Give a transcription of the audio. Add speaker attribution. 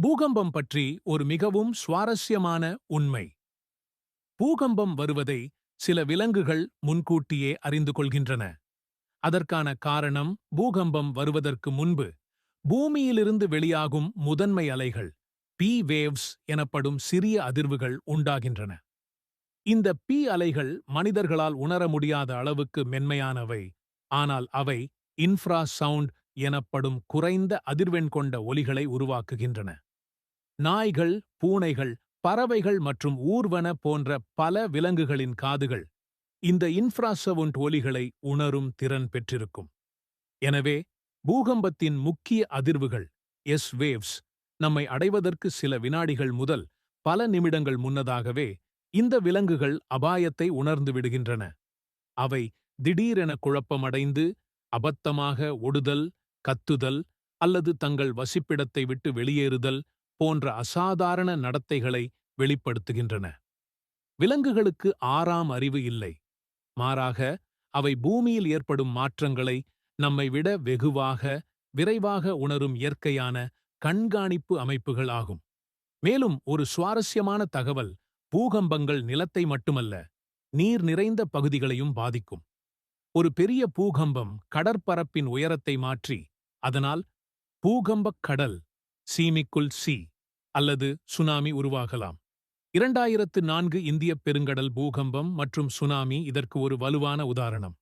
Speaker 1: பூகம்பம் பற்றி ஒரு மிகவும் சுவாரஸ்யமான உண்மை. பூகம்பம் வருவதை சில விலங்குகள் முன்கூட்டியே அறிந்து கொள்கின்றன. அதற்கான காரணம், பூகம்பம் வருவதற்கு முன்பு பூமியிலிருந்து வெளியாகும் முதன்மை அலைகள் பி வேவ்ஸ் எனப்படும் சிறிய அதிர்வுகள் உண்டாகின்றன. இந்த பி அலைகள் மனிதர்களால் உணர முடியாத அளவுக்கு மென்மையானவை, ஆனால் அவை இன்ஃப்ரா சவுண்ட் எனப்படும் குறைந்த அதிர்வெண் கொண்ட ஒலிகளை உருவாக்குகின்றன. நாய்கள், பூனைகள், பறவைகள் மற்றும் ஊர்வன போன்ற பல விலங்குகளின் காதுகள் இந்த இன்ஃப்ராசவுண்ட் ஒலிகளை உணரும் திறன் பெற்றிருக்கும். எனவே பூகம்பத்தின் முக்கிய அதிர்வுகள் எஸ் வேவ்ஸ் நம்மை அடைவதற்கு சில வினாடிகள் முதல் பல நிமிடங்கள் முன்னதாகவே இந்த விலங்குகள் அபாயத்தை உணர்ந்து விடுகின்றன. அவை திடீரென குழப்பமடைந்து அபத்தமாக ஒடுதல், கத்துதல் அல்லது தங்கள் வசிப்பிடத்தை விட்டு வெளியேறுதல் போன்ற அசாதாரண நடத்தைகளை வெளிப்படுத்துகின்றன. விலங்குகளுக்கு ஆறாம் அறிவு இல்லை. மாறாக, அவை பூமியில் ஏற்படும் மாற்றங்களை நம்மை விட வெகுவாக, விரைவாக உணரும் இயற்கையான கண்காணிப்பு அமைப்புகள் ஆகும். மேலும் ஒரு சுவாரஸ்யமான தகவல், பூகம்பங்கள் நிலத்தை மட்டுமல்ல, நீர் நிறைந்த பகுதிகளையும் பாதிக்கும். ஒரு பெரிய பூகம்பம் கடற்பரப்பின் உயரத்தை மாற்றி, அதனால் பூகம்பக் கடல் சீமிக்குள் சி அல்லது சுனாமி உருவாகலாம். 2004 இந்தியப் பெருங்கடல் பூகம்பம் மற்றும் சுனாமி இதற்கு ஒரு வலுவான உதாரணம்.